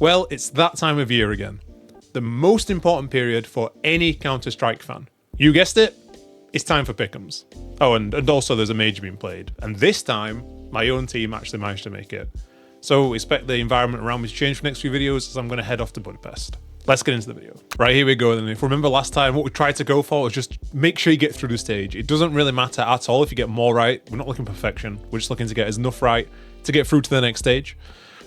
Well, it's that time of year again. The most important period for any Counter-Strike fan. You guessed it, it's time for pick'ems. Oh, and also there's a major being played. And this time, my own team actually managed to make it. So expect the environment around me to change for the next few videos as I'm going to head off to Budapest. Let's get into the video. Right, here we go. And if you remember last time, what we tried to go for was just make sure you get through the stage. It doesn't really matter at all if you get more right. We're not looking for perfection. We're just looking to get enough right to get through to the next stage.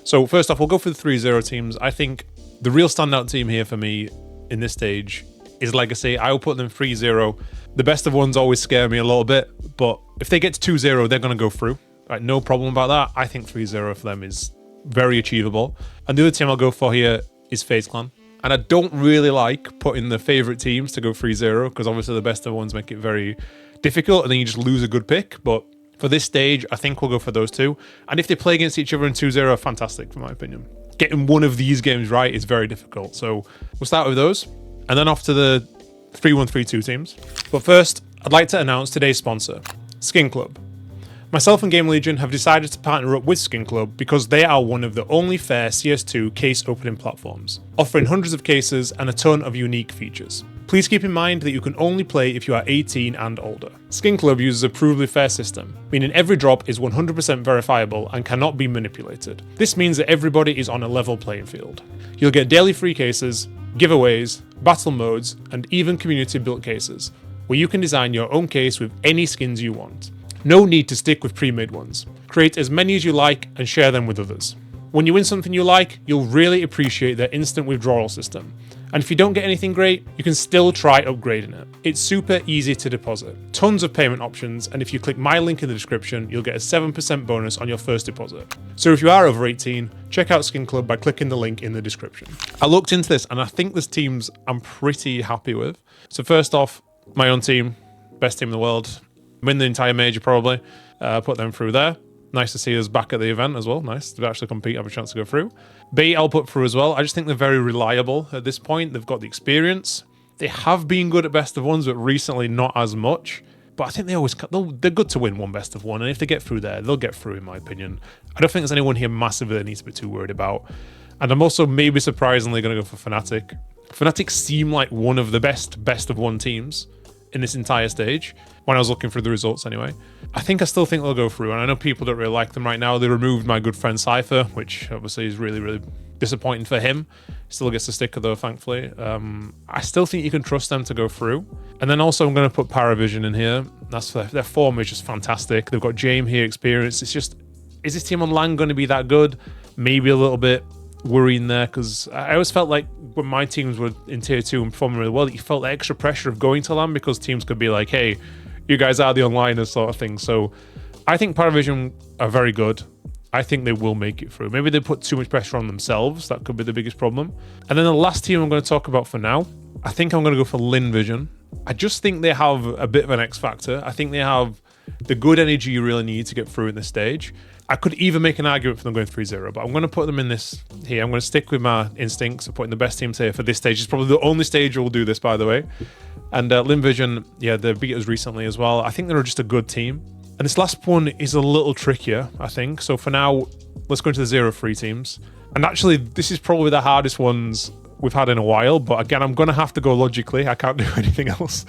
So first off, we'll go for the 3-0 teams. I think the real standout team here for me in this stage is Legacy. I will put them 3-0. The best of ones always scare me a little bit, but if they get to 2-0, they're going to go through. Right, no problem about that. I think 3-0 for them is very achievable. And the other team I'll go for here is FaZe Clan. And I don't really like putting the favorite teams to go 3-0 because obviously the best of ones make it very difficult and then you just lose a good pick. But for this stage, I think we'll go for those two. And if they play against each other in 2-0, fantastic, for my opinion. Getting one of these games right is very difficult. So we'll start with those. And then off to the 3-1-3-2 teams. But first, I'd like to announce today's sponsor, Skin Club. Myself and Gamerlegion have decided to partner up with Skin Club because they are one of the only fair CS2 case opening platforms, offering hundreds of cases and a ton of unique features. Please keep in mind that you can only play if you are 18 and older. Skin Club uses a provably fair system, meaning every drop is 100% verifiable and cannot be manipulated. This means that everybody is on a level playing field. You'll get daily free cases, giveaways, battle modes, and even community built cases, where you can design your own case with any skins you want. No need to stick with pre-made ones. Create as many as you like and share them with others. When you win something you like, you'll really appreciate their instant withdrawal system. And if you don't get anything great, you can still try upgrading it. It's super easy to deposit. Tons of payment options, and if you click my link in the description, you'll get a 7% bonus on your first deposit. So if you are over 18, check out Skin Club by clicking the link in the description. I looked into this and I think there's teams I'm pretty happy with. So first off, my own team, best team in the world. Win the entire major probably, put them through there. Nice to see us back at the event as well. Nice to actually compete, have a chance to go through. B, I'll put through as well. I just think they're very reliable at this point. They've got the experience. They have been good at best of ones, but recently not as much. But I think they're good to win one best of one. And if they get through there, they'll get through in my opinion. I don't think there's anyone here massively that needs to be too worried about. And I'm also maybe surprisingly going to go for Fnatic. Fnatic seem like one of the best of one teams in this entire stage, when I was looking through the results anyway. I still think they'll go through, and I know people don't really like them right now. They removed my good friend Cypher, which obviously is really, really disappointing for him. Still gets a sticker though, thankfully. I still think you can trust them to go through. And then also I'm going to put Paravision in here. That's their form is just fantastic. They've got James here experience. It's just, is this team on LAN going to be that good? Maybe a little bit worrying there, because I always felt like when my teams were in tier 2 and performing really well, you felt the extra pressure of going to LAN because teams could be like, hey, you guys are the onliners sort of thing. So I think Paravision are very good. I think they will make it through. Maybe they put too much pressure on themselves. That could be the biggest problem. And then the last team I'm going to talk about for now, I think I'm going to go for Linevision. I just think they have a bit of an X factor. I think they have the good energy you really need to get through in this stage. I could even make an argument for them going 3-0, but I'm going to put them in this here. I'm going to stick with my instincts of putting the best teams here for this stage. It's probably the only stage we'll do this, by the way. And Linevision, yeah, they beat us recently as well. I think they're just a good team. And this last one is a little trickier, I think. So for now, let's go into the 0-3 teams. And actually, this is probably the hardest ones we've had in a while. But again, I'm going to have to go logically. I can't do anything else.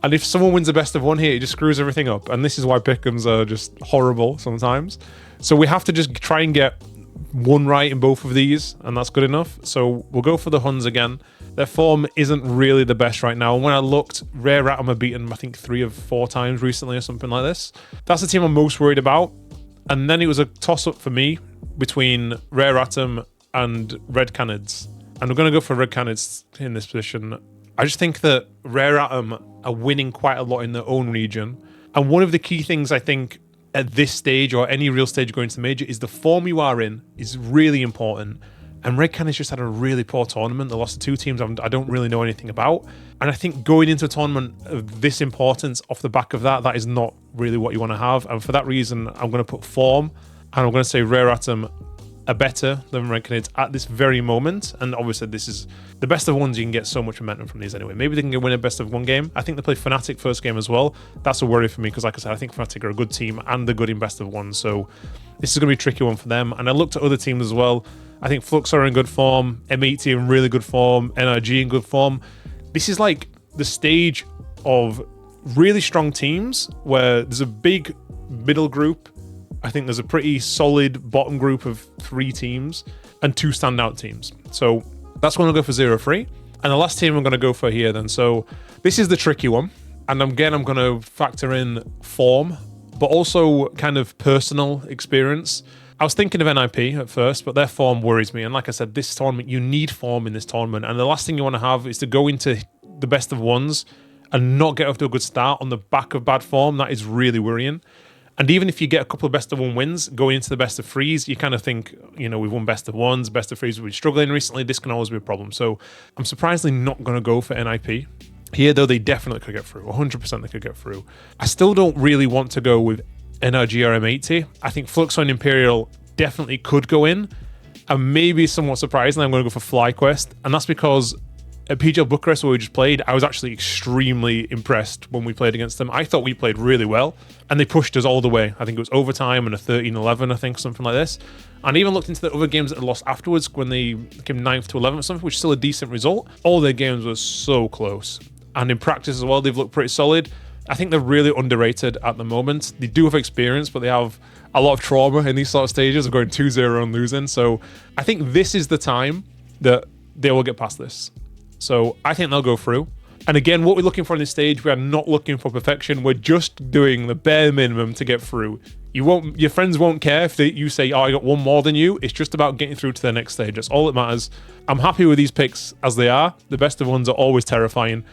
And if someone wins the best of one here, it just screws everything up. And this is why pick'ems are just horrible sometimes. So we have to just try and get one right in both of these, and that's good enough. So we'll go for the Huns again. Their form isn't really the best right now. And when I looked, Rare Atom have beaten, I think, 3 of 4 times recently or something like this. That's the team I'm most worried about. And then it was a toss-up for me between Rare Atom and Red Canids. And we're going to go for Red Canids in this position. I just think that Rare Atom are winning quite a lot in their own region. And one of the key things I think at this stage or any real stage going to the major is the form you are in is really important. And Red Canids just had a really poor tournament. They lost to 2 teams I don't really know anything about. And I think going into a tournament of this importance off the back of that is not really what you want to have. And for that reason, I'm going to put form. And I'm going to say Rare Atom are better than Red Canids at this very moment. And obviously, this is the best of ones. You can get so much momentum from these anyway. Maybe they can win a best of one game. I think they play Fnatic first game as well. That's a worry for me because, like I said, I think Fnatic are a good team and they're good in best of one. So this is going to be a tricky one for them. And I looked at other teams as well. I think Flux are in good form, M80 in really good form, NRG in good form. This is like the stage of really strong teams where there's a big middle group. I think there's a pretty solid bottom group of 3 teams and 2 standout teams. So that's when I'll go for 0-3. And the last team I'm going to go for here then. So this is the tricky one. And again, I'm going to factor in form, but also kind of personal experience. I was thinking of NIP at first, but their form worries me. And like I said, this tournament, you need form in this tournament. And the last thing you want to have is to go into the best of ones and not get off to a good start on the back of bad form. That is really worrying. And even if you get a couple of best of 1 wins going into the best of 3s, you kind of think, you know, we've won best of 1s, best of 3s, we've been struggling recently. This can always be a problem. So I'm surprisingly not going to go for NIP. Here, though, they definitely could get through. 100% they could get through. I still don't really want to go with NRG or M80. I think Flux on Imperial definitely could go in. And maybe somewhat surprisingly, I'm going to go for FlyQuest. And that's because at PGL Bucharest, where we just played, I was actually extremely impressed when we played against them. I thought we played really well. And they pushed us all the way. I think it was overtime and a 13-11, I think, something like this. And I even looked into the other games that had lost afterwards when they came 9th to 11th or something, which is still a decent result. All their games were so close. And in practice as well, they've looked pretty solid. I think they're really underrated at the moment. They do have experience, but they have a lot of trauma in these sort of stages of going 2-0 and losing. So I think this is the time that they will get past this. So I think they'll go through. And again, what we're looking for in this stage, we are not looking for perfection. We're just doing the bare minimum to get through. Your friends won't care if you say, oh, I got 1 more than you. It's just about getting through to the next stage. That's all that matters. I'm happy with these picks as they are. The best of ones are always terrifying.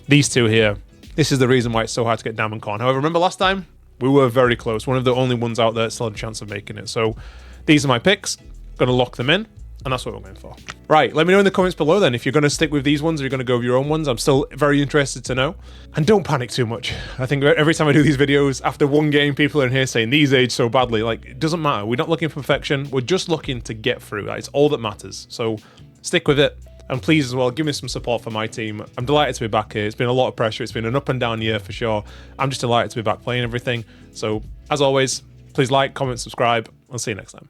These 2 here, this is the reason why it's so hard to get Diamond Corn. However, remember last time? We were very close. One of the only ones out there that still had a chance of making it. So these are my picks. Going to lock them in. And that's what we're going for. Right, let me know in the comments below then if you're going to stick with these ones or you're going to go with your own ones. I'm still very interested to know. And don't panic too much. I think every time I do these videos, after 1 game, people are in here saying, these age so badly. Like, it doesn't matter. We're not looking for perfection. We're just looking to get through. It's all that matters. So stick with it. And please as well, give me some support for my team. I'm delighted to be back here. It's been a lot of pressure. It's been an up and down year for sure. I'm just delighted to be back playing everything. So as always, please like, comment, subscribe. I'll see you next time.